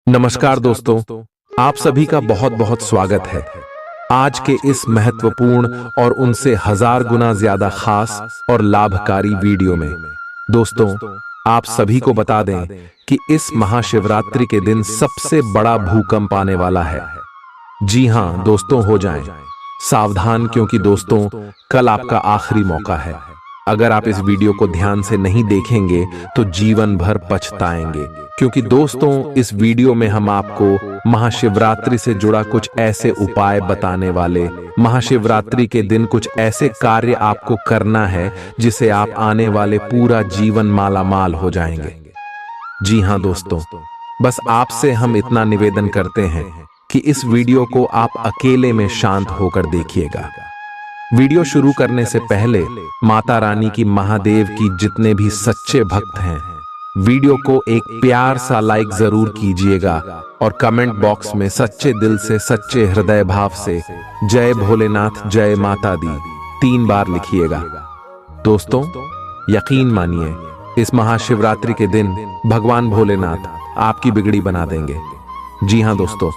नमस्कार दोस्तों, आप सभी का बहुत बहुत स्वागत है आज के इस महत्वपूर्ण और उनसे हजार गुना ज्यादा खास और लाभकारी वीडियो में। दोस्तों, आप सभी को बता दें कि इस महाशिवरात्रि के दिन सबसे बड़ा भूकंप आने वाला है। जी हां दोस्तों, हो जाएं सावधान, क्योंकि दोस्तों कल आपका आखिरी मौका है। अगर आप इस वीडियो को ध्यान से नहीं देखेंगे तो जीवन भर पछताएंगे, क्योंकि दोस्तों इस वीडियो में हम आपको महाशिवरात्रि से जुड़ा कुछ ऐसे उपाय बताने वाले। महाशिवरात्रि के दिन कुछ ऐसे कार्य आपको करना है जिसे आप आने वाले पूरा जीवन मालामाल हो जाएंगे। जी हां दोस्तों, बस आपसे हम इतना निवेदन करते हैं कि इस वीडियो को आप अकेले में शांत होकर देखिएगा। वीडियो शुरू करने से पहले माता रानी की, महादेव की जितने भी सच्चे भक्त हैं, वीडियो को एक प्यार सा लाइक जरूर कीजिएगा और कमेंट बॉक्स में सच्चे दिल से, सच्चे हृदय भाव से जय भोलेनाथ, जय माता दी 3 बार लिखिएगा। दोस्तों यकीन मानिए, इस महाशिवरात्रि के दिन भगवान भोलेनाथ आपकी बिगड़ी बना देंगे। जी हां दोस्तों,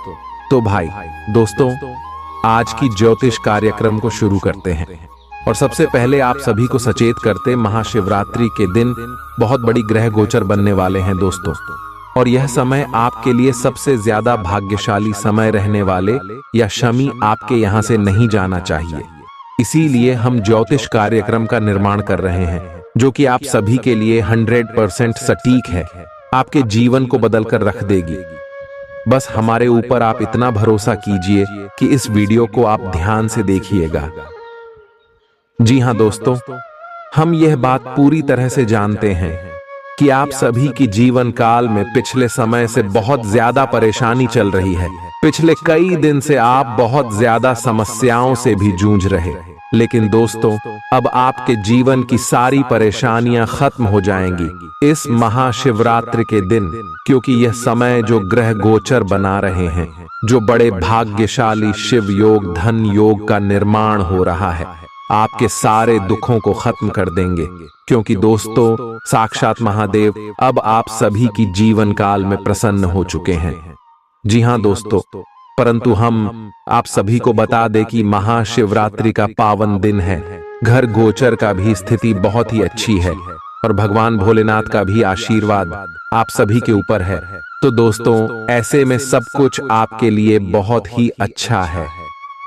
तो भाई दोस्तों आज की ज्योतिष कार्यक्रम को शुरू करते हैं। और सबसे पहले आप सभी को सचेत करते, महाशिवरात्रि के दिन बहुत बड़ी ग्रह गोचर बनने वाले हैं दोस्तों, और यह समय आपके लिए सबसे ज्यादा भाग्यशाली समय रहने वाले, या शमी आपके यहां से नहीं जाना चाहिए। इसीलिए हम ज्योतिष कार्यक्रम का निर्माण कर रहे हैं, जो कि आप सभी के लिए 100% सटीक है, आपके जीवन को बदलकर रख देगी। बस हमारे ऊपर आप इतना भरोसा कीजिए कि इस वीडियो को आप ध्यान से देखिएगा। जी हां दोस्तों, हम यह बात पूरी तरह से जानते हैं कि आप सभी की जीवन काल में पिछले समय से बहुत ज्यादा परेशानी चल रही है। पिछले कई दिन से आप बहुत ज्यादा समस्याओं से भी जूझ रहे, लेकिन दोस्तों अब आपके जीवन की सारी परेशानियां खत्म हो जाएंगी इस महाशिवरात्रि के दिन, क्योंकि यह समय जो ग्रह गोचर बना रहे हैं, जो बड़े भाग्यशाली शिव योग, धन योग का निर्माण हो रहा है, आपके सारे दुखों को खत्म कर देंगे। क्योंकि दोस्तों साक्षात महादेव अब आप सभी की जीवन काल में प्रसन्न हो चुके हैं। जी हां दोस्तों, परंतु हम आप सभी को बता दें कि महाशिवरात्रि का पावन दिन है। घर गोचर का भी स्थिति बहुत ही अच्छी है और भगवान भोलेनाथ का भी आशीर्वाद आप सभी के ऊपर है। तो दोस्तों ऐसे में सब कुछ आपके लिए बहुत ही अच्छा है।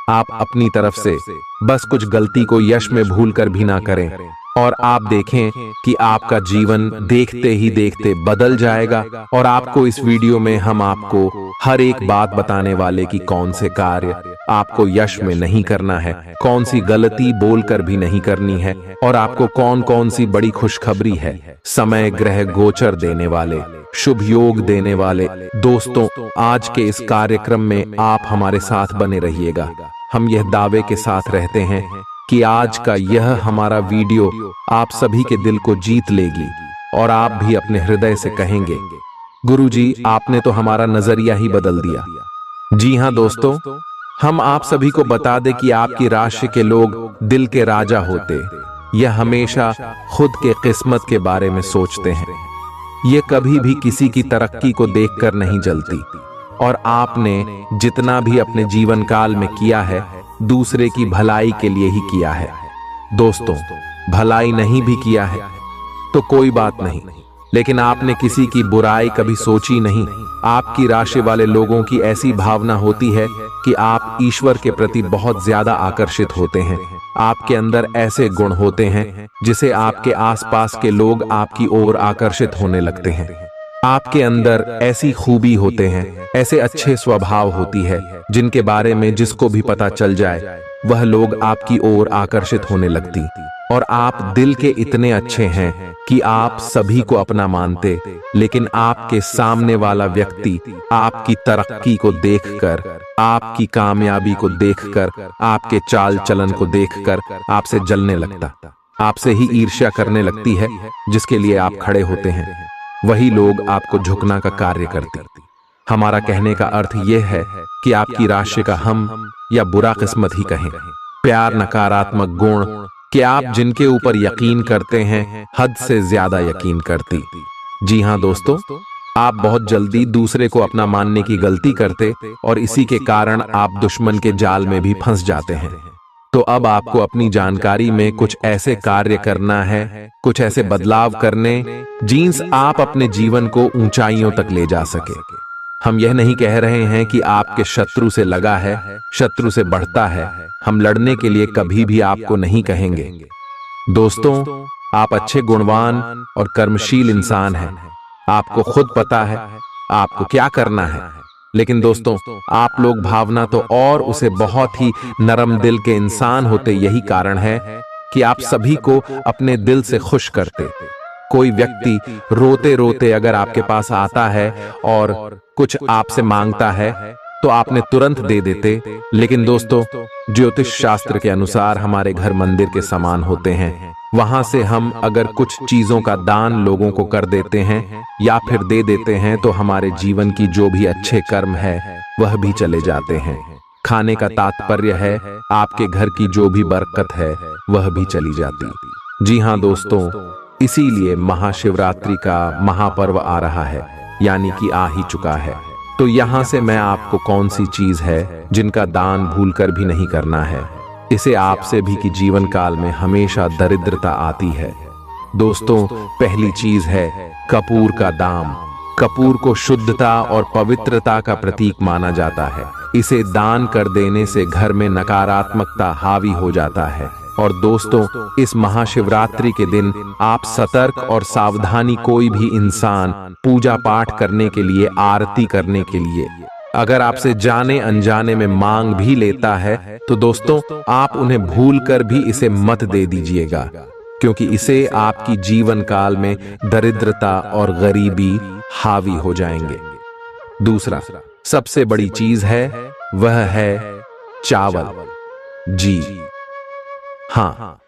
आप अपनी तरफ से बस कुछ गलती को यश में भूलकर भी ना करें, और आप देखें कि आपका जीवन देखते ही देखते बदल जाएगा। और आपको इस वीडियो में हम आपको हर एक बात बताने वाले कि कौन से कार्य आपको यश में नहीं करना है, कौन सी गलती बोलकर भी नहीं करनी है, और आपको कौन कौन सी बड़ी खुशखबरी है, समय ग्रह गोचर देने वाले, शुभ योग देने वाले। दोस्तों आज के इस कार्यक्रम में आप हमारे साथ बने रहिएगा। हम यह दावे के साथ रहते हैं कि आज का यह हमारा वीडियो आप सभी के दिल को जीत लेगी, और आप भी अपने हृदय से कहेंगे, गुरुजी आपने तो हमारा नजरिया ही बदल दिया। जी हां दोस्तों, हम आप सभी को बता दें कि आपकी राशि के लोग दिल के राजा होते, यह हमेशा खुद के किस्मत के बारे में सोचते हैं। ये कभी भी किसी की तरक्की को देखकर नहीं जलती, और आपने जितना भी अपने जीवन काल में किया है दूसरे की भलाई के लिए ही किया है। दोस्तों भलाई नहीं भी किया है तो कोई बात नहीं, लेकिन आपने किसी की बुराई कभी सोची नहीं। आपकी राशि वाले लोगों की ऐसी भावना होती है कि आप ईश्वर के प्रति बहुत ज्यादा आकर्षित होते हैं। आपके अंदर ऐसे गुण होते हैं जिसे आपके आसपास के लोग आपकी ओर आकर्षित होने लगते हैं। आपके अंदर ऐसी खूबी होते हैं, ऐसे अच्छे स्वभाव होती है जिनके बारे में जिसको भी पता चल जाए वह लोग आपकी ओर आकर्षित होने लगती। और आप दिल के इतने अच्छे हैं कि आप सभी को अपना मानते, लेकिन आपके सामने वाला व्यक्ति आपकी तरक्की को देखकर, आपकी कामयाबी को देखकर, आपके चाल चलन को देखकर आपसे जलने लगता, आपसे ही ईर्ष्या करने लगती है। जिसके लिए आप खड़े होते हैं वही लोग आपको झुकना का कार्य करते। हमारा कहने का अर्थ यह है कि आपकी राशि का हम या बुरा किस्मत ही कहें, प्यार, नकारात्मक गुण कि आप जिनके ऊपर यकीन करते हैं हद से ज्यादा यकीन करती। जी हां दोस्तों, आप बहुत जल्दी दूसरे को अपना मानने की गलती करते और इसी के कारण आप दुश्मन के जाल में भी फंस जाते हैं। तो अब आपको अपनी जानकारी में कुछ ऐसे कार्य करना है, कुछ ऐसे बदलाव करने जिनसे आप अपने जीवन को ऊंचाइयों तक ले जा सके। हम यह नहीं कह रहे हैं कि आपके शत्रु से लगा है, शत्रु से बढ़ता है। हम लड़ने के लिए कभी भी आपको नहीं कहेंगे। दोस्तों, आप अच्छे, गुणवान और कर्मशील इंसान हैं। आपको खुद पता है आपको क्या करना है। लेकिन दोस्तों, आप लोग भावना तो और उसे बहुत ही नरम दिल के इंसान होते, यही कारण है कि आप सभी को अपने दिल से खुश करते। कोई व्यक्ति रोते रोते अगर आपके पास आता है और कुछ आपसे मांगता है तो आपने तुरंत दे देते। लेकिन दोस्तों, ज्योतिष शास्त्र के अनुसार हमारे घर मंदिर के समान होते हैं। वहां से हम अगर कुछ चीजों का दान लोगों को कर देते हैं या फिर दे देते हैं तो हमारे जीवन की जो भी अच्छे कर्म है वह भी चले जाते हैं। खाने का तात्पर्य है आपके घर की जो भी बरकत है वह भी चली जाती। जी हाँ दोस्तों, इसीलिए महाशिवरात्रि का महापर्व आ रहा है, यानी कि आ ही चुका है। तो यहां से मैं आपको कौन सी चीज है जिनका दान भूलकर भी नहीं करना है। इसे आपसे भी कि जीवन काल में हमेशा दरिद्रता आती है। दोस्तों, पहली चीज है कपूर का दान। कपूर को शुद्धता और पवित्रता का प्रतीक माना जाता है। इसे दान कर देने से घर में नकारात्मकता हावी हो जाता है। और दोस्तों, इस महाशिवरात्रि के दिन आप सतर्क और सावधानी, कोई भी इंसान पूजा पाठ करने के लिए, आरती करने के लिए अगर आपसे जाने अनजाने में मांग भी लेता है तो दोस्तों, आप उन्हें भूल कर भी इसे मत दे दीजिएगा, क्योंकि इसे आपकी जीवन काल में दरिद्रता और गरीबी हावी हो जाएंगे। दूसरा सबसे बड़ी चीज है वह है चावल। जी हाँ,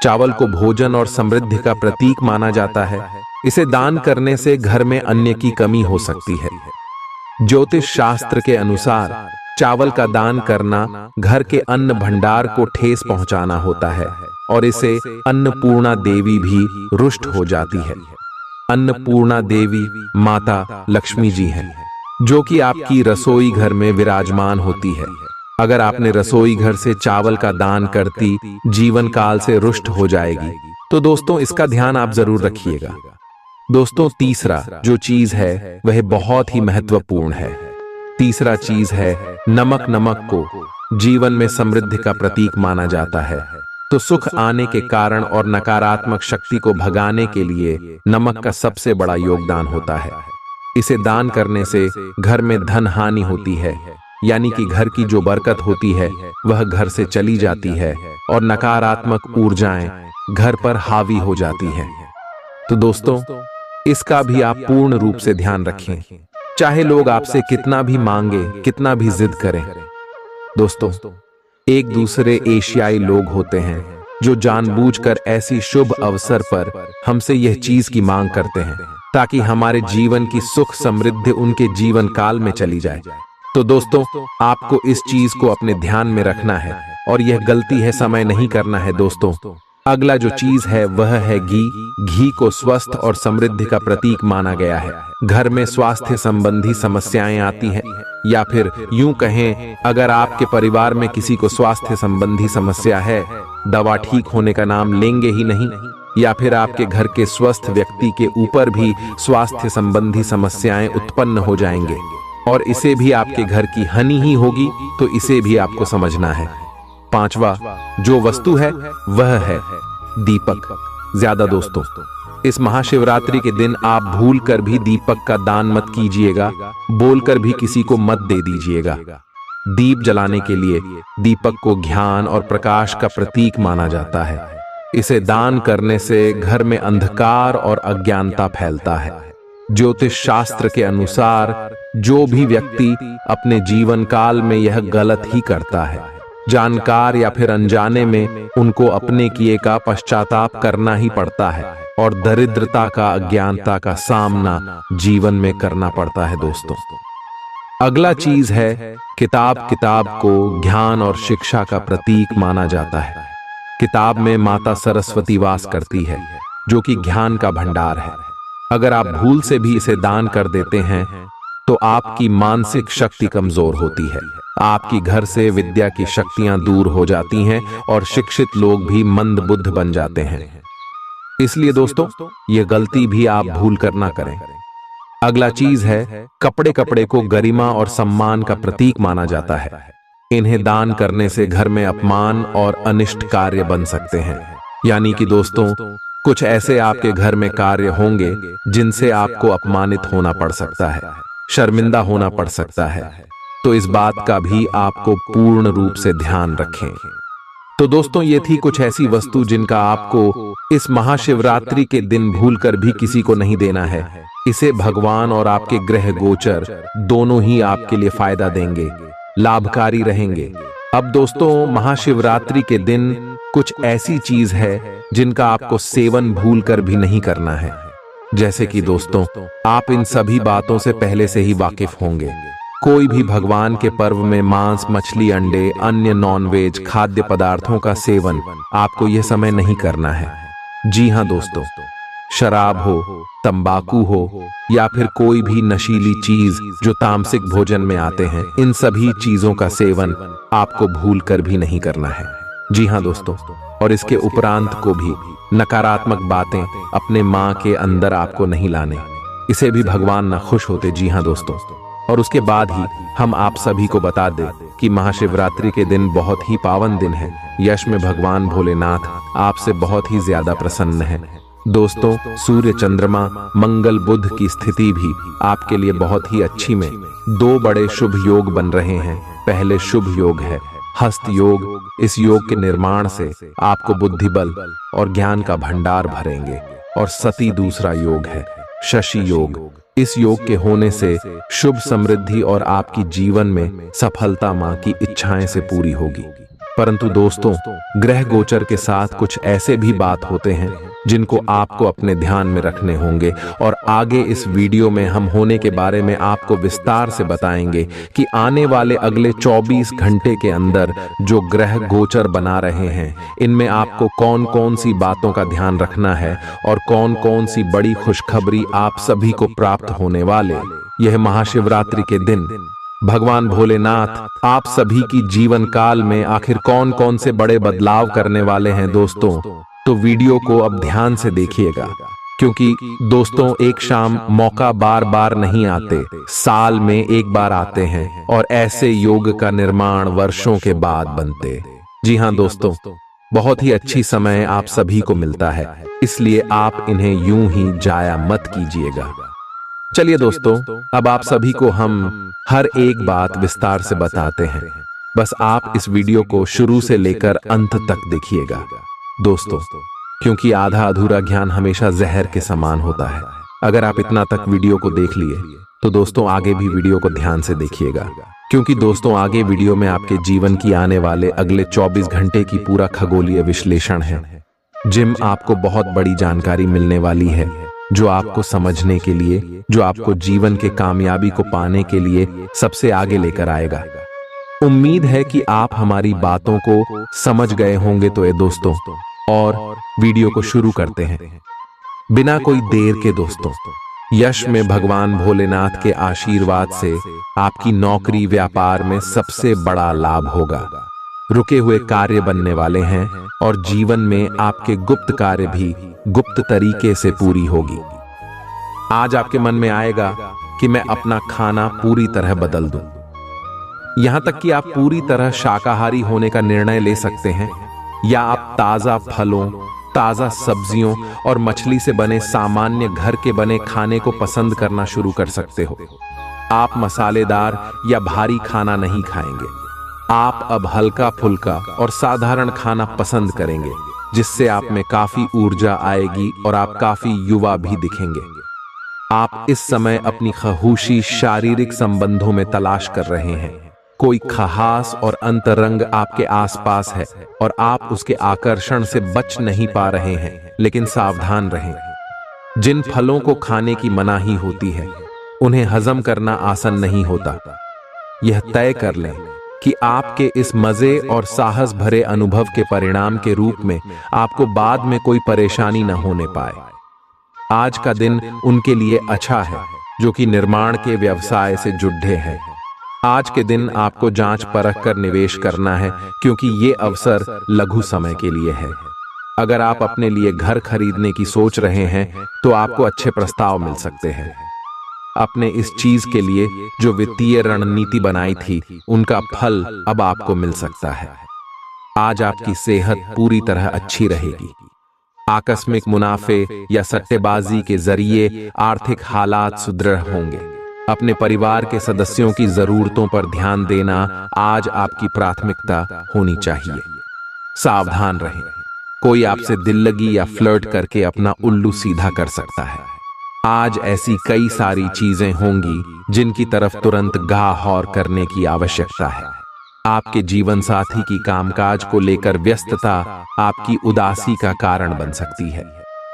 चावल को भोजन और समृद्धि का प्रतीक माना जाता है। इसे दान करने से घर में अन्न की कमी हो सकती है। ज्योतिष शास्त्र के अनुसार चावल का दान करना घर के अन्न भंडार को ठेस पहुंचाना होता है और इसे अन्नपूर्णा देवी भी रुष्ट हो जाती है। अन्नपूर्णा देवी माता लक्ष्मी जी हैं, जो कि आपकी रसोई घर में विराजमान होती है। अगर आपने रसोई घर से चावल का दान करती जीवन काल से रुष्ट हो जाएगी। तो दोस्तों, इसका ध्यान आप जरूर रखिएगा। दोस्तों, तीसरा जो चीज है वह बहुत ही महत्वपूर्ण है। तीसरा चीज है नमक। नमक को जीवन में समृद्धि का प्रतीक माना जाता है। तो सुख आने के कारण और नकारात्मक शक्ति को भगाने के लिए नमक का सबसे बड़ा योगदान होता है। इसे दान करने से घर में धन हानि होती है, यानी कि घर की जो बरकत होती है वह घर से चली जाती है और नकारात्मक ऊर्जाएं घर पर हावी हो जाती हैं। तो दोस्तों, इसका भी आप पूर्ण रूप से ध्यान रखें, चाहे लोग आपसे कितना भी मांगे, कितना भी जिद करें। दोस्तों, एक दूसरे एशियाई लोग होते हैं जो जानबूझकर ऐसी शुभ अवसर पर हमसे यह चीज की मांग करते हैं ताकि हमारे जीवन की सुख समृद्धि उनके जीवन काल में चली जाए। तो दोस्तों, आपको इस चीज को अपने ध्यान में रखना है और यह गलती है समय नहीं करना है। दोस्तों, अगला जो चीज है वह है घी। घी को स्वस्थ और समृद्धि का प्रतीक माना गया है। घर में स्वास्थ्य संबंधी समस्याएं आती हैं, या फिर यूं कहें, अगर आपके परिवार में किसी को स्वास्थ्य संबंधी समस्या है, दवा ठीक होने का नाम लेंगे ही नहीं, या फिर आपके घर के स्वस्थ व्यक्ति के ऊपर भी स्वास्थ्य संबंधी समस्याएं उत्पन्न हो जाएंगे और इसे भी आपके घर की हानि ही होगी। तो इसे भी आपको समझना है। पांचवा जो वस्तु है वह है दीपक। ज्यादा दोस्तों, इस महाशिवरात्रि के दिन आप भूल कर भी दीपक का दान मत कीजिएगा, बोलकर भी किसी को मत दे दीजिएगा। दीप जलाने के लिए दीपक को ज्ञान और प्रकाश का प्रतीक माना जाता है। इसे दान करने से घर में अंधकार और अज्ञानता फैलता है। ज्योतिष शास्त्र के अनुसार जो भी व्यक्ति अपने जीवन काल में यह गलत ही करता है, जानकार या फिर अनजाने में, उनको अपने किए का पश्चाताप करना ही पड़ता है और दरिद्रता का, अज्ञानता का सामना जीवन में करना पड़ता है। दोस्तों, अगला चीज है किताब। किताब को ज्ञान और शिक्षा का प्रतीक माना जाता है। किताब में माता सरस्वती वास करती है, जो कि ज्ञान का भंडार है। अगर आप भूल से भी इसे दान कर देते हैं तो आपकी मानसिक शक्ति कमजोर होती है, आपकी घर से विद्या की शक्तियां दूर हो जाती हैं और शिक्षित लोग भी मंदबुद्ध बन जाते हैं। इसलिए दोस्तों, ये गलती भी आप भूल कर ना करें। अगला चीज है, कपड़े को गरिमा और सम्मान का प्रतीक माना जाता है। इन्हें दान करने से घर में अपमान और अनिष्ट कार्य बन सकते हैं। यानी कि दोस्तों, कुछ ऐसे आपके घर में कार्य होंगे जिनसे आपको अपमानित होना पड़ सकता है, शर्मिंदा होना पड़ सकता है। तो इस बात का भी आपको पूर्ण रूप से ध्यान रखें। तो दोस्तों, ये थी कुछ ऐसी वस्तु जिनका आपको इस महाशिवरात्रि के दिन भूलकर भी किसी को नहीं देना है। इसे भगवान और आपके ग्रह गोचर दोनों ही आपके लिए फायदा देंगे, लाभकारी रहेंगे। अब दोस्तों, महाशिवरात्रि के दिन कुछ ऐसी चीज है जिनका आपको सेवन भूलकर भी नहीं करना है। जैसे कि दोस्तों, आप इन सभी बातों से पहले से ही वाकिफ होंगे। कोई भी भगवान के पर्व में मांस, मछली, अंडे, अन्य नॉनवेज खाद्य पदार्थों का सेवन आपको यह समय नहीं करना है। जी हां दोस्तों, शराब हो, तंबाकू हो या फिर कोई भी नशीली चीज जो तामसिक भोजन में आते हैं, इन सभी चीजों का सेवन आपको भूलकर भी नहीं करना है। जी हां दोस्तों, और इसके उपरांत को भी नकारात्मक बातें अपने मां के अंदर आपको नहीं लाने, इसे भी भगवान ना खुश होते। जी हां दोस्तों, और उसके बाद ही हम आप सभी को बता दें कि महाशिवरात्रि के दिन बहुत ही पावन दिन है। यश में भगवान भोलेनाथ आपसे बहुत ही ज्यादा प्रसन्न है। दोस्तों, सूर्य, चंद्रमा, मंगल, बुध की स्थिति भी आपके लिए बहुत ही अच्छी में 2 बड़े शुभ योग बन रहे हैं। पहले शुभ योग है हस्त योग। इस योग के निर्माण से आपको बुद्धि बल और ज्ञान का भंडार भरेंगे। और सती दूसरा योग है शशि योग। इस योग के होने से शुभ समृद्धि और आपकी जीवन में सफलता मां की इच्छाएं से पूरी होगी। परंतु दोस्तों, ग्रह गोचर के साथ कुछ ऐसे भी बात होते हैं जिनको आपको अपने ध्यान में रखने होंगे। और आगे इस वीडियो में हम होने के बारे में आपको विस्तार से बताएंगे कि आने वाले अगले 24 घंटे के अंदर जो ग्रह गोचर बना रहे हैं, इनमें आपको कौन कौन सी बातों का ध्यान रखना है और कौन कौन सी बड़ी खुशखबरी आप सभी को प्राप्त होने वाले यह महाशिवरात्रि के दिन भगवान भोलेनाथ आप सभी की जीवन काल में आखिर कौन कौन से बड़े बदलाव करने वाले हैं। दोस्तों, तो वीडियो को अब ध्यान से देखिएगा, क्योंकि दोस्तों, एक शाम मौका बार बार नहीं आते, साल में एक बार आते हैं और ऐसे योग का निर्माण वर्षों के बाद बनते। जी हां दोस्तों, बहुत ही अच्छी समय आप सभी को मिलता है, इसलिए आप इन्हें यूं ही जाया मत कीजिएगा। चलिए दोस्तों, अब आप सभी को हम हर एक बात विस्तार से बताते हैं। बस आप इस वीडियो को शुरू से लेकर अंत तक देखिएगा दोस्तों, क्योंकि आधा अधूरा ज्ञान हमेशा जहर के समान होता है। अगर आप इतना तक वीडियो को देख लिए तो दोस्तों आगे भी वीडियो को ध्यान से देखिएगा, क्योंकि दोस्तों आगे वीडियो में आपके जीवन की आने वाले अगले 24 घंटे की पूरा खगोलीय विश्लेषण है, जिम आपको बहुत बड़ी जानकारी मिलने वाली है, जो आपको समझने के लिए, जो आपको जीवन के कामयाबी को पाने के लिए सबसे आगे लेकर आएगा। उम्मीद है कि आप हमारी बातों को समझ गए होंगे। तो ये दोस्तों, और वीडियो को शुरू करते हैं बिना कोई देर के। दोस्तों, यश में भगवान भोलेनाथ के आशीर्वाद से आपकी नौकरी व्यापार में सबसे बड़ा लाभ होगा। रुके हुए कार्य बनने वाले हैं और जीवन में आपके गुप्त कार्य भी गुप्त तरीके से पूरी होगी। आज आपके मन में आएगा कि मैं अपना खाना पूरी तरह बदल दूं। यहां तक कि आप पूरी तरह शाकाहारी होने का निर्णय ले सकते हैं, या आप ताजा फलों, ताजा सब्जियों और मछली से बने सामान्य घर के बने खाने को पसंद करना शुरू कर सकते हो। आप मसालेदार या भारी खाना नहीं खाएंगे। आप अब हल्का फुल्का और साधारण खाना पसंद करेंगे, जिससे आप में काफी ऊर्जा आएगी और आप काफी युवा भी दिखेंगे। आप इस समय अपनी खहूशी शारीरिक संबंधों में तलाश कर रहे हैं। कोई खास और अंतरंग आपके आसपास है और आप उसके आकर्षण से बच नहीं पा रहे हैं, लेकिन सावधान रहें। जिन फलों को खाने की मनाही होती है, उन्हें हजम करना आसान नहीं होता। यह तय कर लें कि आपके इस मजे और साहस भरे अनुभव के परिणाम के रूप में आपको बाद में कोई परेशानी न होने पाए। आज का दिन उनके लिए अच्छा है जो कि निर्माण के व्यवसाय से जुड़े हैं। आज के दिन आपको जांच परख कर निवेश करना है क्योंकि ये अवसर लघु समय के लिए है। अगर आप अपने लिए घर खरीदने की सोच रहे हैं तो आपको अच्छे प्रस्ताव मिल सकते हैं। अपने इस चीज के लिए जो वित्तीय रणनीति बनाई थी उनका फल अब आपको मिल सकता है। आज आपकी सेहत पूरी तरह अच्छी रहेगी। आकस्मिक मुनाफे या सट्टेबाजी के जरिए आर्थिक हालात सुदृढ़ होंगे। अपने परिवार के सदस्यों की जरूरतों पर ध्यान देना आज आपकी प्राथमिकता होनी चाहिए। सावधान रहें, कोई आपसे दिल लगी या फ्लर्ट करके अपना उल्लू सीधा कर सकता है। आज ऐसी कई सारी चीजें होंगी जिनकी तरफ तुरंत गाहौर करने की आवश्यकता है। आपके जीवन साथी की कामकाज को लेकर व्यस्तता आपकी उदासी का कारण बन सकती है।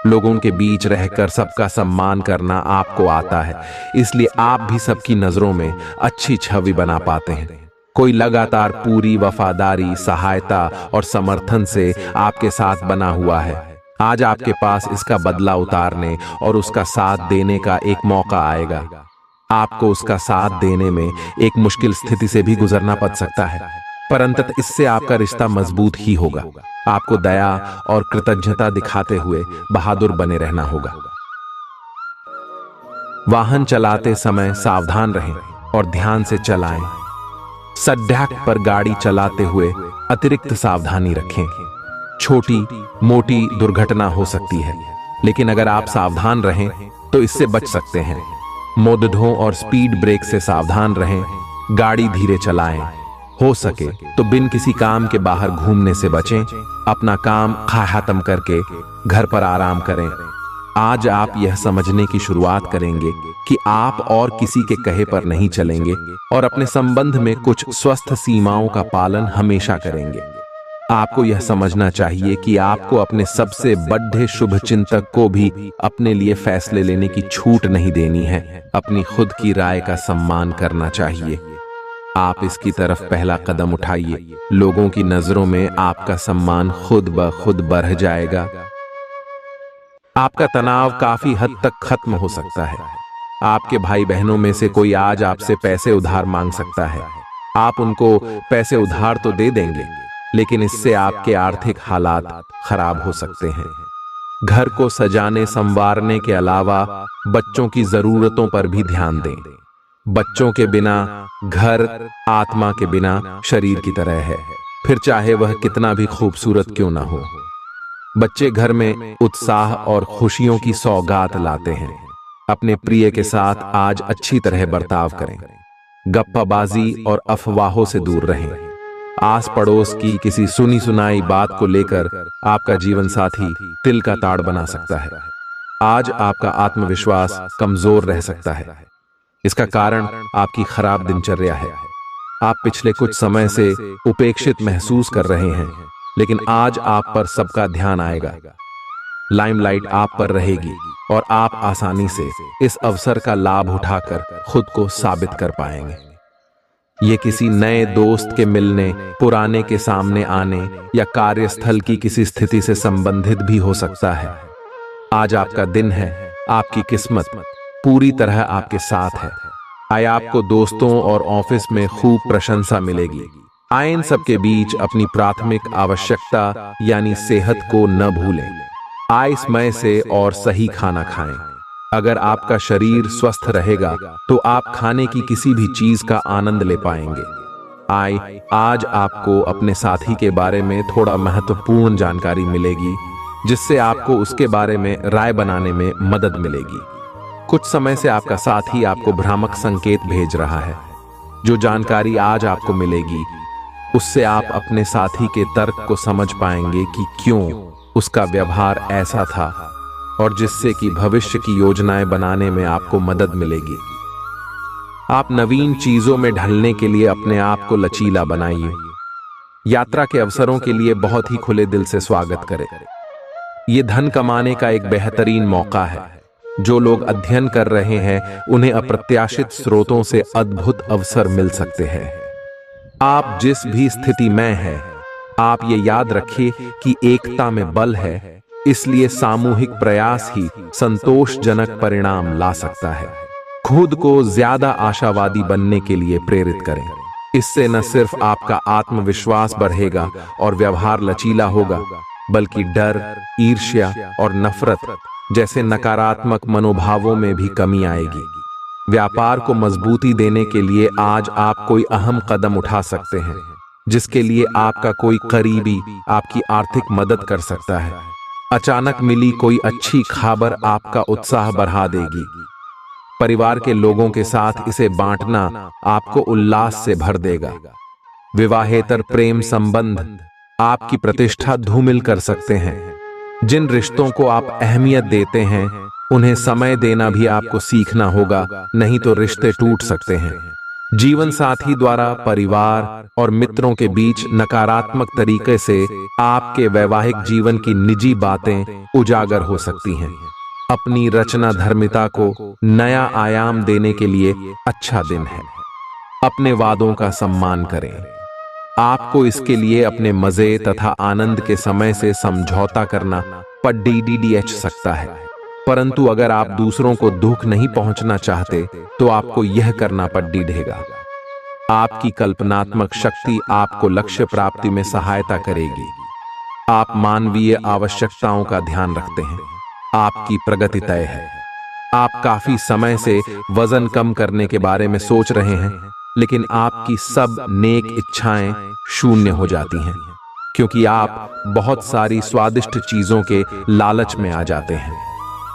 लोगों के बीच रहकर सबका सम्मान करना आपको आता है, इसलिए आप भी सबकी नजरों में अच्छी छवि बना पाते हैं। कोई लगातार पूरी वफादारी, सहायता और समर्थन से आपके साथ बना हुआ है। आज आपके पास इसका बदला उतारने और उसका साथ देने का एक मौका आएगा। आपको उसका साथ देने में एक मुश्किल स्थिति से भी गुजरना पड़ सकता है, पर अंततः इससे आपका रिश्ता मजबूत ही होगा। आपको दया और कृतज्ञता दिखाते हुए बहादुर बने रहना होगा। वाहन चलाते समय सावधान रहें और ध्यान से चलाएं। सड़क पर गाड़ी चलाते हुए अतिरिक्त सावधानी रखें। छोटी मोटी दुर्घटना हो सकती है, लेकिन अगर आप सावधान रहें तो इससे बच सकते हैं। मोड़ों और स्पीड ब्रेक से सावधान रहें। गाड़ी धीरे चलाएं। हो सके तो बिन किसी काम के बाहर घूमने से बचें। अपना काम खत्म करके घर पर आराम करें। आज आप यह समझने की शुरुआत करेंगे कि आप और किसी के कहे पर नहीं चलेंगे और अपने संबंध में कुछ स्वस्थ सीमाओं का पालन हमेशा करेंगे। आपको यह समझना चाहिए कि आपको अपने सबसे बड़े शुभचिंतक को भी अपने लिए फैसले लेने की छूट नहीं देनी है। अपनी खुद की राय का सम्मान करना चाहिए। आप इसकी तरफ पहला कदम उठाइए। लोगों की नजरों में आपका सम्मान खुद ब खुद बढ़ जाएगा। आपका तनाव काफी हद तक खत्म हो सकता है। आपके भाई बहनों में से कोई आज आपसे पैसे उधार मांग सकता है। आप उनको पैसे उधार तो दे देंगे, लेकिन इससे आपके आर्थिक हालात खराब हो सकते हैं। घर को सजाने संवारने के अलावा बच्चों की जरूरतों पर भी ध्यान दें। बच्चों के बिना घर आत्मा के बिना शरीर की तरह है, फिर चाहे वह कितना भी खूबसूरत क्यों ना हो। बच्चे घर में उत्साह और खुशियों की सौगात लाते हैं। अपने प्रिय के साथ आज अच्छी तरह बर्ताव करें। गप्पाबाजी और अफवाहों से दूर रहें। आस पड़ोस की किसी सुनी सुनाई बात को लेकर आपका जीवन साथी तिल का ताड़ बना सकता है। आज आपका आत्मविश्वास कमजोर रह सकता है। इसका कारण आपकी खराब दिनचर्या है। आप पिछले कुछ समय से उपेक्षित महसूस कर रहे हैं, लेकिन आज आप पर सबका ध्यान आएगा। लाइमलाइट आप पर रहेगी और आप आसानी से इस अवसर का लाभ उठाकर खुद को साबित कर पाएंगे। ये किसी नए दोस्त के मिलने, पुराने के सामने आने या कार्यस्थल की किसी स्थिति से संबंधित भी हो सकता है। आज आपका दिन है। आपकी किस्मत पूरी तरह आपके साथ है। आए आपको दोस्तों और ऑफिस में खूब प्रशंसा मिलेगी। आए इन सबके बीच अपनी प्राथमिक आवश्यकता यानी सेहत को न भूलें। आए समय से और सही खाना खाएं। अगर आपका शरीर स्वस्थ रहेगा तो आप खाने की किसी भी चीज का आनंद ले पाएंगे। आए आज आपको अपने साथी के बारे में थोड़ा महत्वपूर्ण जानकारी मिलेगी, जिससे आपको उसके बारे में राय बनाने में मदद मिलेगी। कुछ समय से आपका साथी आपको भ्रामक संकेत भेज रहा है। जो जानकारी आज आपको मिलेगी उससे आप अपने साथी के तर्क को समझ पाएंगे कि क्यों उसका व्यवहार ऐसा था, और जिससे कि भविष्य की योजनाएं बनाने में आपको मदद मिलेगी। आप नवीन चीजों में ढलने के लिए अपने आप को लचीला बनाइए। यात्रा के अवसरों के लिए बहुत ही खुले दिल से स्वागत करें। ये धन कमाने का एक बेहतरीन मौका है। जो लोग अध्ययन कर रहे हैं उन्हें अप्रत्याशित स्रोतों से अद्भुत अवसर मिल सकते हैं। आप जिस भी स्थिति में हैं, आप ये याद रखिए कि एकता में बल है इसलिए सामूहिक प्रयास ही संतोषजनक परिणाम ला सकता है। खुद को ज्यादा आशावादी बनने के लिए प्रेरित करें। इससे न सिर्फ आपका आत्मविश्वास बढ़ेगा और व्यवहार लचीला होगा, बल्कि डर, ईर्ष्या और नफरत जैसे नकारात्मक मनोभावों में भी कमी आएगी। व्यापार को मजबूती देने के लिए आज आप कोई अहम कदम उठा सकते हैं, जिसके लिए आपका कोई करीबी आपकी आर्थिक मदद कर सकता है। अचानक मिली कोई अच्छी खबर आपका उत्साह बढ़ा देगी। परिवार के लोगों के साथ इसे बांटना आपको उल्लास से भर देगा। विवाहेतर प्रेम संबंध आपकी प्रतिष्ठा धूमिल कर सकते हैं। जिन रिश्तों को आप अहमियत देते हैं, उन्हें समय देना भी आपको सीखना होगा, नहीं तो रिश्ते टूट सकते हैं। जीवन साथी द्वारा परिवार और मित्रों के बीच नकारात्मक तरीके से आपके वैवाहिक जीवन की निजी बातें उजागर हो सकती हैं। अपनी रचना धर्मिता को नया आयाम देने के लिए अच्छा दिन है। अपने वादों का सम्मान करें। आपको इसके लिए अपने मजे तथा आनंद के समय से समझौता करना पड़ सकता है, परंतु अगर आप दूसरों को दुख नहीं पहुंचना चाहते तो आपको यह करना पड़ेगा। आपकी कल्पनात्मक शक्ति आपको लक्ष्य प्राप्ति में सहायता करेगी। आप मानवीय आवश्यकताओं का ध्यान रखते हैं। आपकी प्रगति तय है। आप काफी समय से वजन कम करने के बारे में सोच रहे हैं, लेकिन आपकी सब नेक इच्छाएं शून्य हो जाती हैं, क्योंकि आप बहुत सारी स्वादिष्ट चीजों के लालच में आ जाते हैं।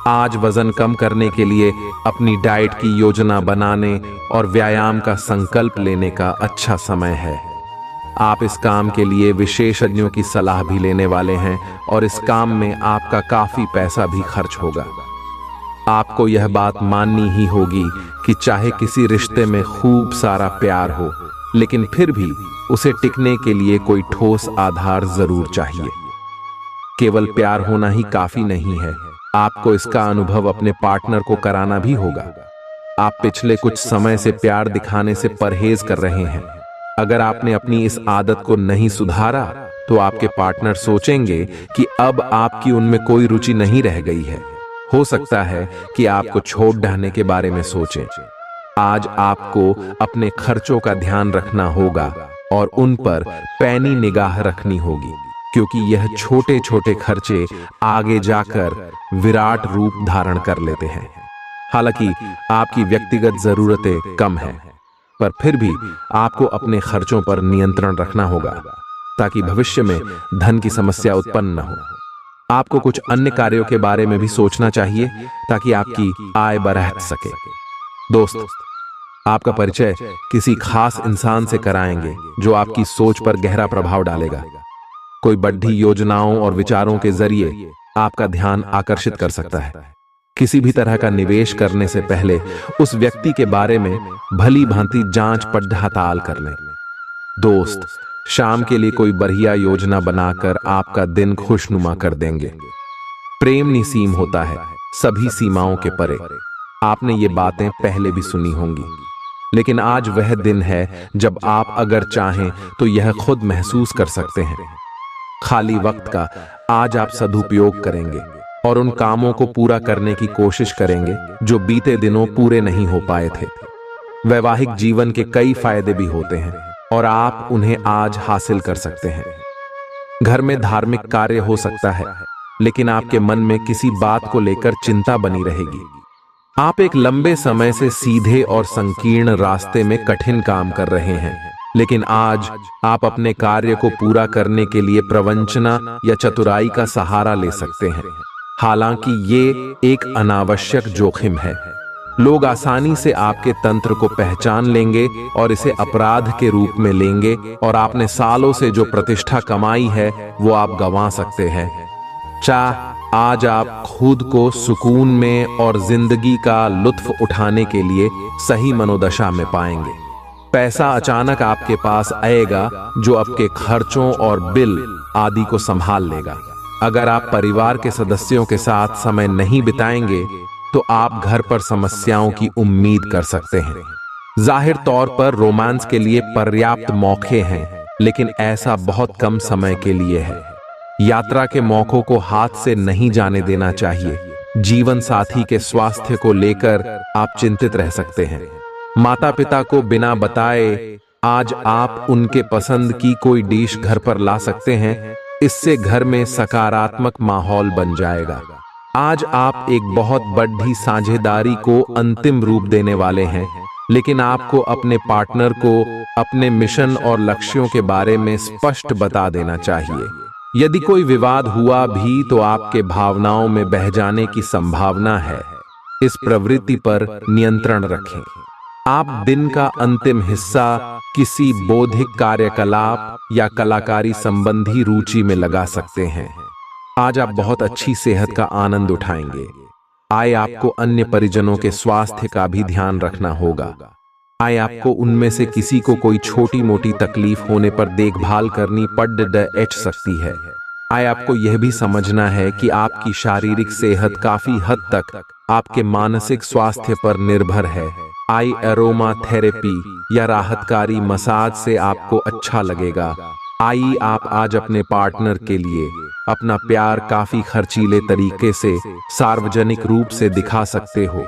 आज वजन कम करने के लिए अपनी डाइट की योजना बनाने और व्यायाम का संकल्प लेने का अच्छा समय है। आप इस काम के लिए विशेषज्ञों की सलाह भी लेने वाले हैं और इस काम में आपका काफी पैसा भी खर्च होगा। आपको यह बात माननी ही होगी कि चाहे किसी रिश्ते में खूब सारा प्यार हो, लेकिन फिर भी उसे टिकने के लिए कोई ठोस आधार जरूर चाहिए। केवल प्यार होना ही काफी नहीं है, आपको इसका अनुभव अपने पार्टनर को कराना भी होगा। आप पिछले कुछ समय से प्यार दिखाने से परहेज कर रहे हैं। अगर आपने अपनी इस आदत को नहीं सुधारा तो आपके पार्टनर सोचेंगे कि अब आपकी उनमें कोई रुचि नहीं रह गई है। हो सकता है कि आपको छोड़ डालने के बारे में सोचें। आज आपको अपने खर्चों का ध्यान रखना होगा और उन पर पैनी निगाह रखनी होगी, क्योंकि यह छोटे छोटे खर्चे आगे जाकर विराट रूप धारण कर लेते हैं। हालांकि आपकी व्यक्तिगत जरूरतें कम हैं, पर फिर भी आपको अपने खर्चों पर नियंत्रण रखना होगा ताकि भविष्य में धन की समस्या उत्पन्न न हो। आपको कुछ अन्य कार्यों के बारे में भी सोचना चाहिए ताकि आपकी आय बढ़ सके। दोस्त, आपका परिचय किसी खास इंसान से कराएंगे जो आपकी सोच पर गहरा प्रभाव डालेगा। कोई बढ़ी योजनाओं और विचारों के जरिए आपका ध्यान आकर्षित कर सकता है। किसी भी तरह का निवेश करने से पहले उस व्यक्ति के बारे में भली भांति जांच पड़ताल कर लें। दोस्त शाम के लिए कोई बढ़िया योजना बनाकर आपका दिन खुशनुमा कर देंगे। प्रेम निसीम होता है, सभी सीमाओं के परे। आपने ये बातें पहले भी सुनी होंगी, लेकिन आज वह दिन है जब आप अगर चाहें तो यह खुद महसूस कर सकते हैं। खाली वक्त का आज आप सदुपयोग करेंगे और उन कामों को पूरा करने की कोशिश करेंगे जो बीते दिनों पूरे नहीं हो पाए थे। वैवाहिक जीवन के कई फायदे भी होते हैं और आप उन्हें आज हासिल कर सकते हैं। घर में धार्मिक कार्य हो सकता है, लेकिन आपके मन में किसी बात को लेकर चिंता बनी रहेगी। आप एक लंबे समय से सीधे और संकीर्ण रास्ते में कठिन काम कर रहे हैं, लेकिन आज आप अपने कार्य को पूरा करने के लिए प्रवंचना या चतुराई का सहारा ले सकते हैं। हालांकि ये एक अनावश्यक जोखिम है। लोग आसानी से आपके तंत्र को पहचान लेंगे और इसे अपराध के रूप में लेंगे और आपने सालों से जो प्रतिष्ठा कमाई है वो आप गंवा सकते हैं। आज आप खुद को सुकून में और जिंदगी का लुत्फ उठाने के लिए सही मनोदशा में पाएंगे। पैसा अचानक आपके पास आएगा जो आपके खर्चों और बिल आदि को संभाल लेगा। अगर आप परिवार के सदस्यों के साथ समय नहीं बिताएंगे तो आप घर पर समस्याओं की उम्मीद कर सकते हैं। जाहिर तौर पर रोमांस के लिए पर्याप्त मौके हैं, लेकिन ऐसा बहुत कम समय के लिए है। यात्रा के मौकों को हाथ से नहीं जाने देना चाहिए। जीवन साथी के स्वास्थ्य को लेकर आप चिंतित रह सकते हैं। माता पिता को बिना बताए आज आप उनके पसंद की कोई डिश घर पर ला सकते हैं। इससे घर में सकारात्मक माहौल बन जाएगा। आज आप एक बहुत बड़ी साझेदारी को अंतिम रूप देने वाले हैं, लेकिन आपको अपने पार्टनर को अपने मिशन और लक्ष्यों के बारे में स्पष्ट बता देना चाहिए। यदि कोई विवाद हुआ भी तो आपके भावनाओं में बह जाने की संभावना है। इस प्रवृत्ति पर नियंत्रण रखें। आप दिन का अंतिम हिस्सा किसी बौद्धिक कार्यकलाप या कलाकारी संबंधी रुचि में लगा सकते हैं। आज आप बहुत अच्छी सेहत का आनंद उठाएंगे। आपको अन्य परिजनों के स्वास्थ्य का भी ध्यान रखना होगा। आपको उनमें से किसी को कोई छोटी मोटी तकलीफ होने पर देखभाल करनी पड़ सकती है। आपको यह भी समझना है कि आपकी शारीरिक सेहत काफी हद तक आपके मानसिक स्वास्थ्य पर निर्भर है। एरोमा थेरेपी या राहतकारी मसाज से आपको अच्छा लगेगा। आप आज अपने पार्टनर के लिए अपना प्यार काफी खर्चीले तरीके से सार्वजनिक रूप से दिखा सकते हो।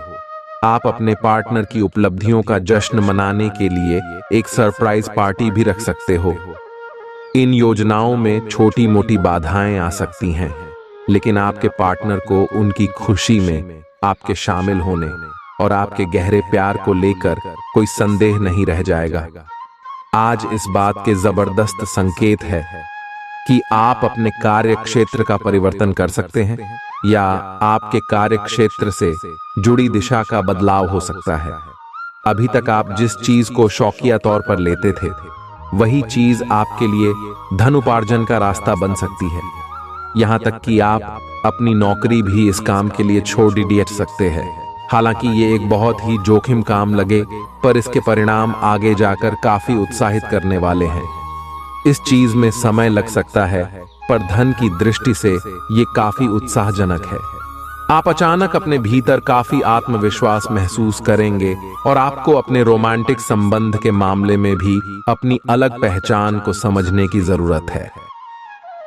आप अपने पार्टनर की उपलब्धियों का जश्न मनाने के लिए एक सरप्राइज पार्टी भी रख सकते हो। इन योजनाओं में छोटी मोटी बाधाएं आ सकती हैं, लेकिन आपके पार्टनर को उनकी खुशी में आपके शामिल होने और आपके गहरे प्यार को लेकर कोई संदेह नहीं रह जाएगा। आज इस बात के जबरदस्त संकेत है कि आप अपने कार्य क्षेत्र का परिवर्तन कर सकते हैं या आपके कार्य क्षेत्र से जुड़ी दिशा का बदलाव हो सकता है। अभी तक आप जिस चीज को शौकिया तौर पर लेते थे, वही चीज आपके लिए धन उपार्जन का रास्ता बन सकती है। यहां तक कि आप अपनी नौकरी भी इस काम के लिए छोड़ सकते हैं। हालांकि ये एक बहुत ही जोखिम काम लगे, पर इसके परिणाम आगे जाकर काफी उत्साहित करने वाले हैं। इस चीज में समय लग सकता है, पर धन की दृष्टि से ये काफी उत्साहजनक है। आप अचानक अपने भीतर काफी आत्मविश्वास महसूस करेंगे और आपको अपने रोमांटिक संबंध के मामले में भी अपनी अलग पहचान को समझने की जरूरत है।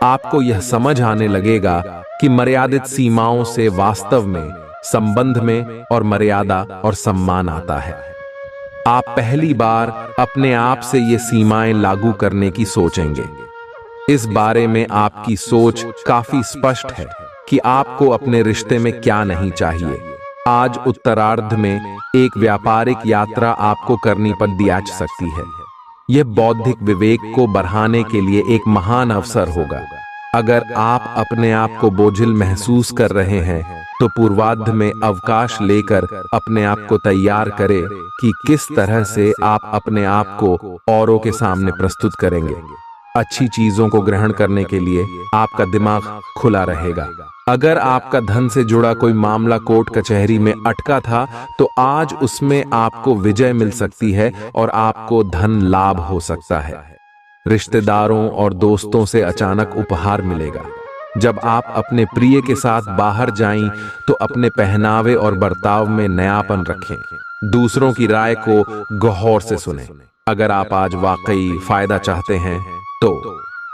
आपको यह समझ आने लगेगा कि मर्यादित सीमाओं से वास्तव में संबंध में और मर्यादा और सम्मान आता है। आप पहली बार अपने आप से ये सीमाएं लागू करने की सोचेंगे। इस बारे में आपकी सोच काफी स्पष्ट है कि आपको अपने रिश्ते में क्या नहीं चाहिए। आज उत्तरार्ध में एक व्यापारिक यात्रा आपको करनी पड़ सकती है। यह बौद्धिक विवेक को बढ़ाने के लिए एक महान अवसर होगा। अगर आप अपने आप को बोझिल महसूस कर रहे हैं तो पूर्वार्ध में अवकाश लेकर अपने आप को तैयार करें कि किस तरह से आप अपने आप को औरों के सामने प्रस्तुत करेंगे। अच्छी चीजों को ग्रहण करने के लिए आपका दिमाग खुला रहेगा। अगर आपका धन से जुड़ा कोई मामला कोर्ट कचहरी में अटका था तो आज उसमें आपको विजय मिल सकती है और आपको धन लाभ हो सकता है। रिश्तेदारों और दोस्तों से अचानक उपहार मिलेगा। जब आप अपने प्रिय के साथ बाहर जाएं तो अपने पहनावे और बर्ताव में नयापन रखें। दूसरों की राय को गौर से सुनें। अगर आप आज वाकई फायदा चाहते हैं तो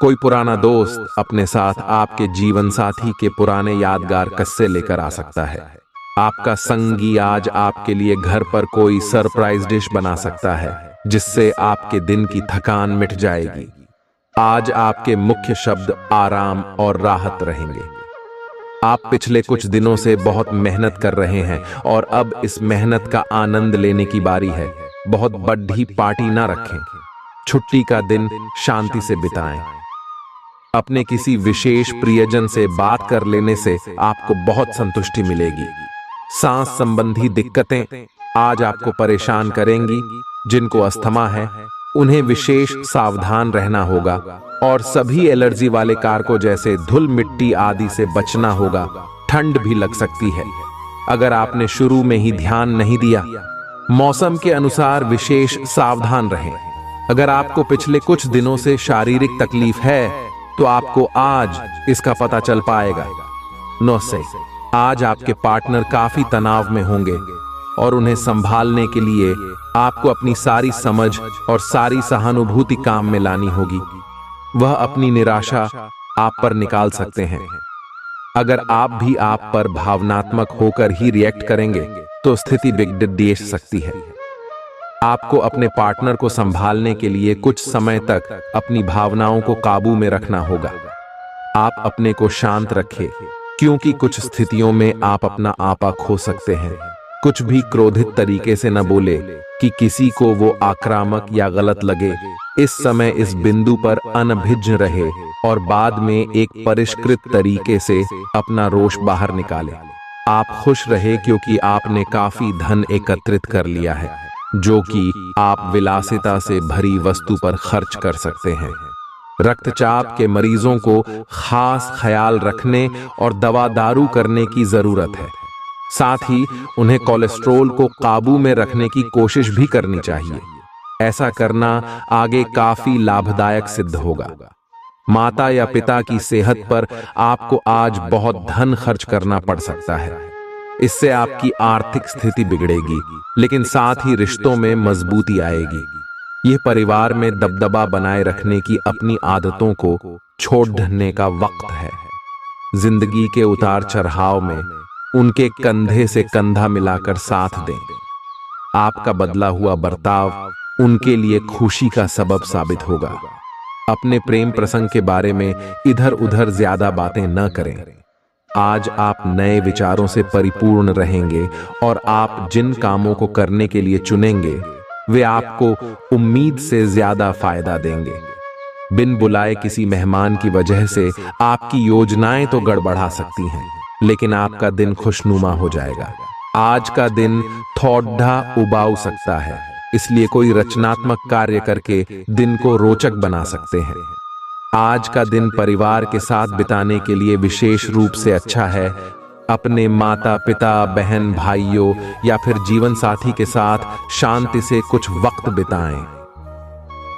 कोई पुराना दोस्त अपने साथ आपके जीवन साथी के पुराने यादगार किस्से लेकर आ सकता है। आपका संगी आज आपके लिए घर पर कोई सरप्राइज डिश बना सकता है, जिससे आपके दिन की थकान मिट जाएगी। आज आपके मुख्य शब्द आराम और राहत रहेंगे। आप पिछले कुछ दिनों से बहुत मेहनत कर रहे हैं और अब इस मेहनत का आनंद लेने की बारी है। बहुत बड़ी पार्टी ना रखें। छुट्टी का दिन शांति से बिताएं। अपने किसी विशेष प्रियजन से बात कर लेने से आपको बहुत संतुष्टि मिलेगी। सांस संबंधी दिक्कतें आज आपको परेशान करेंगी। जिनको अस्थमा है उन्हें विशेष सावधान रहना होगा और सभी एलर्जी वाले कारकों जैसे धूल मिट्टी आदि से बचना होगा। ठंड भी लग सकती है अगर आपने शुरू में ही ध्यान नहीं दिया। मौसम के अनुसार विशेष सावधान रहें। अगर आपको पिछले कुछ दिनों से शारीरिक तकलीफ है तो आपको आज इसका पता चल पाएगा। 9 से आज आपके पार्टनर काफी तनाव में होंगे और उन्हें संभालने के लिए आपको अपनी सारी समझ और सारी सहानुभूति काम में लानी होगी। वह अपनी निराशा आप पर निकाल सकते हैं। अगर आप भी आप पर भावनात्मक होकर ही रिएक्ट करेंगे तो स्थिति बिगड़ सकती है। आपको अपने पार्टनर को संभालने के लिए कुछ समय तक अपनी भावनाओं को काबू में रखना होगा। आप अपने को शांत रखें, क्योंकि कुछ स्थितियों में आप अपना आपा खो सकते हैं। कुछ भी क्रोधित तरीके से न बोले कि किसी को वो आक्रामक या गलत लगे। इस समय इस बिंदु पर अनभिज्ञ रहे और बाद में एक परिष्कृत तरीके से अपना रोष बाहर निकाले। आप खुश रहे क्योंकि आपने काफी धन एकत्रित कर लिया है, जो कि आप विलासिता से भरी वस्तु पर खर्च कर सकते हैं। रक्तचाप के मरीजों को खास ख्याल रखने और दवा दारू करने की जरूरत है। साथ ही उन्हें कोलेस्ट्रॉल को काबू में रखने की कोशिश भी करनी चाहिए। ऐसा करना आगे काफी लाभदायक सिद्ध होगा। माता या पिता की सेहत पर आपको आज बहुत धन खर्च करना पड़ सकता है। इससे आपकी आर्थिक स्थिति बिगड़ेगी, लेकिन साथ ही रिश्तों में मजबूती आएगी। यह परिवार में दबदबा बनाए रखने की अपनी आदतों को छोड़ने का वक्त है। जिंदगी के उतार चढ़ाव में उनके कंधे से कंधा मिलाकर साथ दें। आपका बदला हुआ बर्ताव उनके लिए खुशी का सबब साबित होगा। अपने प्रेम प्रसंग के बारे में इधर उधर ज्यादा बातें न करें। आज आप नए विचारों से परिपूर्ण रहेंगे और आप जिन कामों को करने के लिए चुनेंगे वे आपको उम्मीद से ज्यादा फायदा देंगे। बिन बुलाए किसी मेहमान की वजह से आपकी योजनाएं तो गड़बड़ा सकती हैं, लेकिन आपका दिन खुशनुमा हो जाएगा। आज का दिन थोड़ा उबाऊ सकता है, इसलिए कोई रचनात्मक कार्य करके दिन को रोचक बना सकते हैं। आज का दिन परिवार के साथ बिताने के लिए विशेष रूप से अच्छा है। अपने माता पिता, बहन भाइयों या फिर जीवन साथी के साथ शांति से कुछ वक्त बिताएं।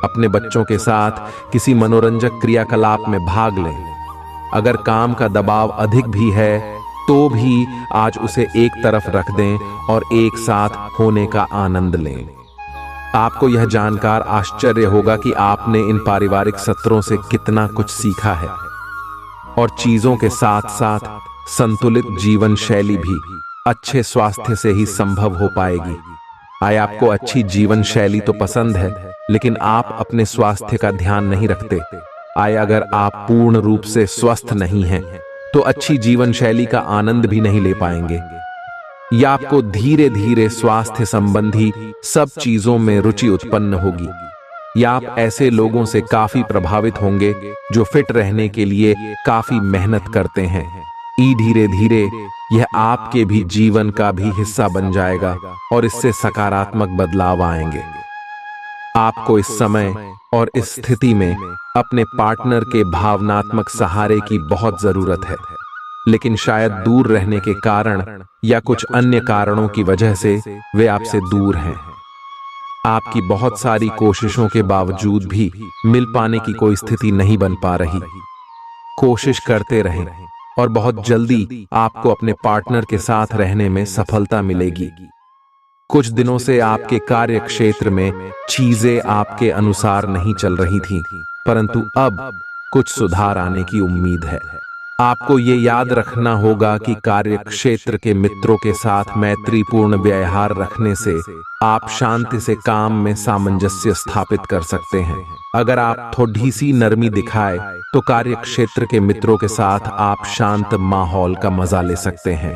अपने बच्चों के साथ किसी मनोरंजक क्रियाकलाप में भाग लें। अगर काम का दबाव अधिक भी है तो भी आज उसे एक तरफ रख दें और एक साथ होने का आनंद लें। आपको यह जानकर आश्चर्य होगा कि आपने इन पारिवारिक सत्रों से कितना कुछ सीखा है। और चीजों के साथ साथ संतुलित जीवन शैली भी अच्छे स्वास्थ्य से ही संभव हो पाएगी। आय आपको अच्छी जीवन शैली तो पसंद है, लेकिन आप अपने स्वास्थ्य का ध्यान नहीं रखते। आय अगर आप पूर्ण रूप से स्वस्थ नहीं हैं तो अच्छी जीवन शैली का आनंद भी नहीं ले पाएंगे। या आपको धीरे धीरे स्वास्थ्य संबंधी सब चीजों में रुचि उत्पन्न होगी, या आप ऐसे लोगों से काफी प्रभावित होंगे जो फिट रहने के लिए काफी मेहनत करते हैं। धीरे धीरे यह आपके भी जीवन का भी हिस्सा बन जाएगा और इससे सकारात्मक बदलाव आएंगे। आपको इस समय और इस स्थिति में अपने पार्टनर के भावनात्मक सहारे की बहुत जरूरत है, लेकिन शायद दूर रहने के कारण या कुछ अन्य कारणों की वजह से वे आपसे दूर हैं। आपकी बहुत सारी कोशिशों के बावजूद भी मिल पाने की कोई स्थिति नहीं बन पा रही। कोशिश करते रहें और बहुत जल्दी आपको अपने पार्टनर के साथ रहने में सफलता मिलेगी। कुछ दिनों से आपके कार्य क्षेत्र में चीजें आपके अनुसार नहीं चल रही थीं, परंतु अब कुछ सुधार आने की उम्मीद है। आपको ये याद रखना होगा कि कार्य क्षेत्र के मित्रों के साथ मैत्रीपूर्ण व्यवहार रखने से आप शांति से काम में सामंजस्य स्थापित कर सकते हैं। अगर आप थोड़ी सी नरमी दिखाए तो कार्य क्षेत्र के मित्रों के साथ आप शांत माहौल का मजा ले सकते हैं।